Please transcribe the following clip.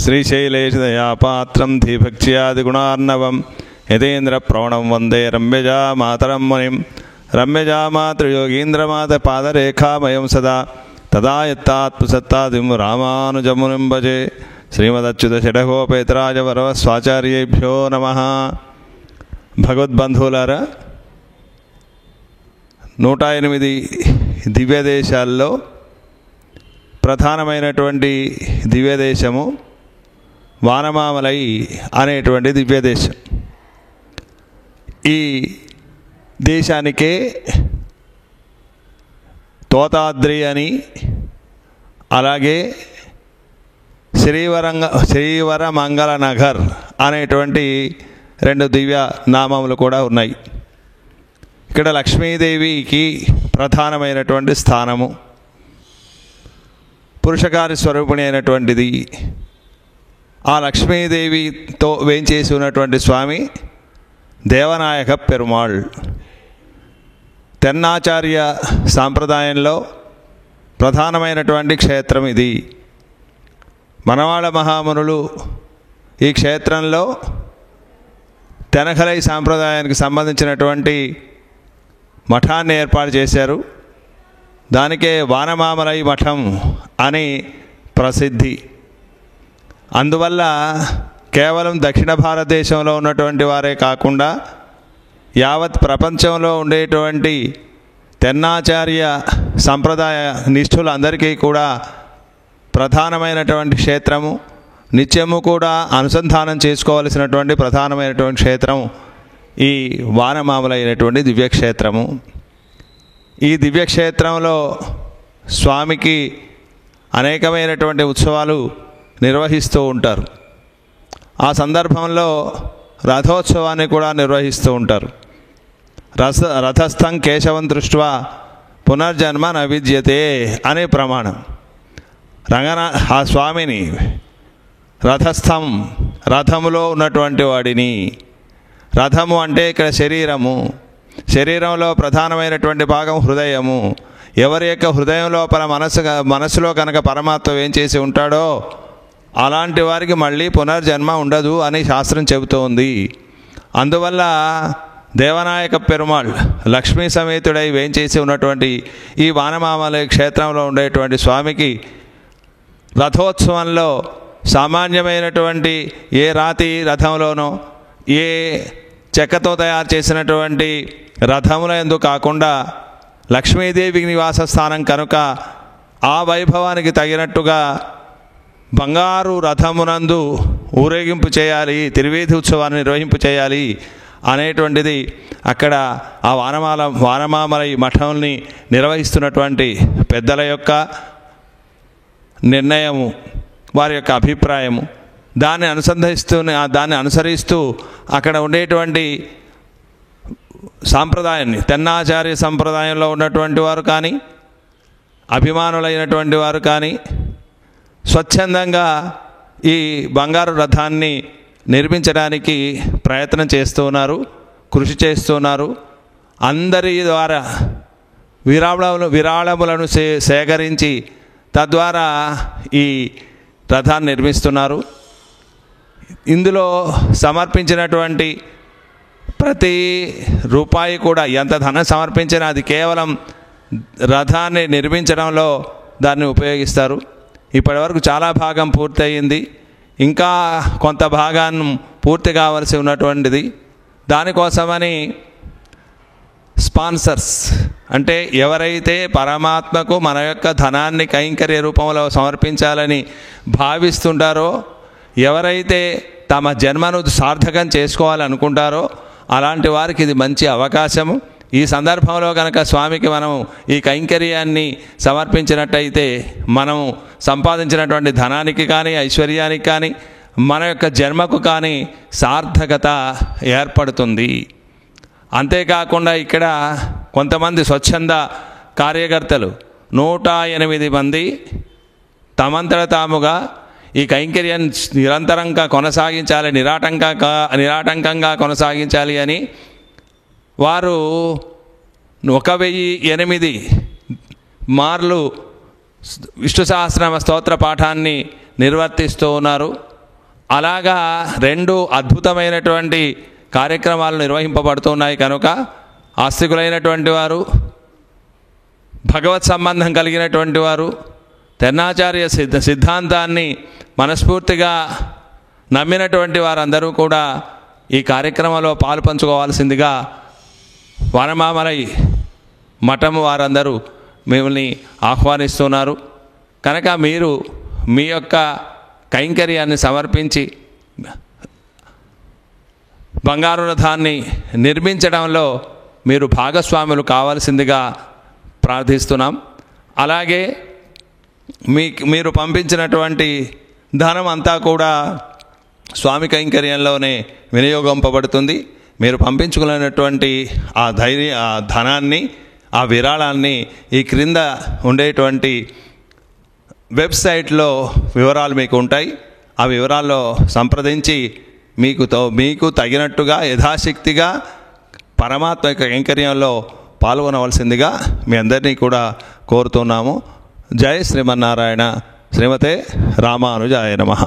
శ్రీశైలేశదయాపాత్రం ధీభక్త్యాదిగుణార్ణవం యతేంద్రప్రవణం వందే రమ్యజామాతరం మునిం రమ్యజామాతృయోగీంద్రమాత పాదరేఖామయం సదా తదా యత్తాత్మసత్తాదిం రామానుజమునిం భజే. శ్రీమదచ్యుత షడగోపేతరాజవరస్వాచార్యేభ్యో నమః. భగవద్బంధువులారా, 108 దివ్యదేశాల్లో ప్రధానమైనటువంటి దివ్యదేశము వానమామలై అనేటువంటి దివ్యదేశం. ఈ దేశానికే తోతాద్రి అని, అలాగే శ్రీవరమంగళ నగర్ అనేటువంటి 2 దివ్య నామములు కూడా ఉన్నాయి. ఇక్కడ లక్ష్మీదేవికి ప్రధానమైనటువంటి స్థానము, పురుషకార్య స్వరూపిణి అయినటువంటిది. ఆ లక్ష్మీదేవితో వేంచేసి ఉన్నటువంటి స్వామి దేవనాయక పెరుమాళ్. తెన్నాచార్య సాంప్రదాయంలో ప్రధానమైనటువంటి క్షేత్రం ఇది. మనవాళ మహామునులు ఈ క్షేత్రంలో తెనకలై సాంప్రదాయానికి సంబంధించినటువంటి మఠాన్ని ఏర్పాటు చేశారు. దానికే వానమామలై మఠం అని ప్రసిద్ధి. అందువల్ల కేవలం దక్షిణ భారతదేశంలో ఉన్నటువంటి వారే కాకుండా యావత్ ప్రపంచంలో ఉండేటువంటి తెన్నాచార్య సంప్రదాయ నిష్ఠులందరికీ కూడా ప్రధానమైనటువంటి క్షేత్రము, నిత్యము కూడా అనుసంధానం చేసుకోవలసినటువంటి ప్రధానమైనటువంటి క్షేత్రం ఈ వానమామలైనటువంటి దివ్యక్షేత్రము. ఈ దివ్యక్షేత్రంలో స్వామికి అనేకమైనటువంటి ఉత్సవాలు నిర్వహిస్తూ ఉంటారు. ఆ సందర్భంలో రథోత్సవాన్ని కూడా నిర్వహిస్తూ ఉంటారు. రథస్థం కేశవం దృష్ట్వా పునర్జన్మ న విద్యతే అనే ప్రమాణం. ఆ స్వామిని రథస్థం, రథములో ఉన్నటువంటి వాడిని. రథము అంటే ఇక్కడ శరీరము, శరీరంలో ప్రధానమైనటువంటి భాగం హృదయము. ఎవరి యొక్క హృదయం లోపల మనసులో కనుక పరమాత్మ ఏం చేసి ఉంటాడో అలాంటి వారికి మళ్ళీ పునర్జన్మ ఉండదు అని శాస్త్రం చెబుతోంది. అందువల్ల దేవనాయక పెరుమాళ్ లక్ష్మీ సమేతుడై వేంచేసి ఉన్నటువంటి ఈ వానమామల క్షేత్రంలో ఉండేటువంటి స్వామికి రథోత్సవంలో సామాన్యమైనటువంటి ఏ రాతి రథంలోనో, ఏ చెక్కతో తయారు చేసినటువంటి రథముల యందు కాకుండా లక్ష్మీదేవి నివాస స్థానం కనుక ఆ వైభవానికి తగినట్టుగా బంగారు రథమునందు ఊరేగింపు చేయాలి, తిరువీధి ఉత్సవాన్ని నిర్వహింపు చేయాలి అనేటువంటిది అక్కడ ఆ వానమామలై మఠంని నిర్వహిస్తున్నటువంటి పెద్దల యొక్క నిర్ణయము, వారి యొక్క అభిప్రాయము. దాన్ని అనుసరిస్తూ అక్కడ ఉండేటువంటి సాంప్రదాయాన్ని, తెన్నాచార్య సంప్రదాయంలో ఉన్నటువంటి వారు కానీ, అభిమానులైనటువంటి వారు కానీ స్వచ్ఛందంగా ఈ బంగారు రథాన్ని నిర్మించడానికి ప్రయత్నం చేస్తున్నారు, కృషి చేస్తున్నారు. అందరి ద్వారా విరాళములను సేకరించి తద్వారా ఈ రథాన్ని నిర్మిస్తున్నారు. ఇందులో సమర్పించినటువంటి ప్రతి రూపాయి కూడా, ఎంత ధనం సమర్పించినా అది కేవలం రథాన్ని నిర్మించడంలో దాన్ని ఉపయోగిస్తారు. ఇప్పటివరకు చాలా భాగం పూర్తయింది, ఇంకా కొంత భాగాన్ని పూర్తి కావలసి ఉన్నటువంటిది. దానికోసమని స్పాన్సర్స్, అంటే ఎవరైతే పరమాత్మకు మన యొక్క ధనాన్ని కైంకర్య రూపంలో సమర్పించాలని భావిస్తుంటారో, ఎవరైతే తమ జన్మను సార్థకం చేసుకోవాలనుకుంటారో అలాంటి వారికి ఇది మంచి అవకాశము. ఈ సందర్భంలో కనుక స్వామికి మనం ఈ కైంకర్యాన్ని సమర్పించినట్టయితే మనం సంపాదించినటువంటి ధనానికి కానీ, ఐశ్వర్యానికి కానీ, మన యొక్క జన్మకు కానీ సార్థకత ఏర్పడుతుంది. అంతేకాకుండా ఇక్కడ కొంతమంది స్వచ్ఛంద కార్యకర్తలు 108 మంది తమంతట తాముగా ఈ కైంకర్యం నిరంతరంగా కొనసాగించాలి, నిరాటంకంగా కొనసాగించాలి అని వారు 1008 మార్లు విష్ణు సహస్రనామ స్తోత్ర పాఠాన్ని నిర్వర్తిస్తూ ఉన్నారు. అలాగా 2 అద్భుతమైనటువంటి కార్యక్రమాలు నిర్వహింపబడుతున్నాయి కనుక ఆస్తికులైనటువంటి వారు, భగవత్ సంబంధం కలిగినటువంటి వారు, తెన్నాచార్య సిద్ధాంతాన్ని మనస్ఫూర్తిగా నమ్మినటువంటి వారందరూ కూడా ఈ కార్యక్రమంలో పాలు పంచుకోవాల్సిందిగా వనమామలై మఠం వారందరూ మిమ్మల్ని ఆహ్వానిస్తున్నారు. కనుక మీరు మీ యొక్క కైంకర్యాన్ని సమర్పించి బంగారు రథాన్ని నిర్మించడంలో మీరు భాగస్వాములు కావాల్సిందిగా ప్రార్థిస్తున్నాం. అలాగే మీరు పంపించినటువంటి ధనం అంతా కూడా స్వామి కైంకర్యంలోనే వినియోగింపబడుతుంది. మీరు పంపించుకున్నటువంటి ఆ ధనాన్ని, ఆ విరాళాన్ని ఈ క్రింద ఉండేటువంటి వెబ్సైట్లో వివరాలు మీకు ఉంటాయి. ఆ వివరాల్లో సంప్రదించి మీకు తగినట్టుగా యథాశక్తిగా పరమాత్మ యొక్క కైంకర్యంలో పాల్గొనవలసిందిగా మీ అందరినీ కూడా కోరుతున్నాము. జై శ్రీమన్నారాయణ. శ్రీమతే రామానుజాయ నమః.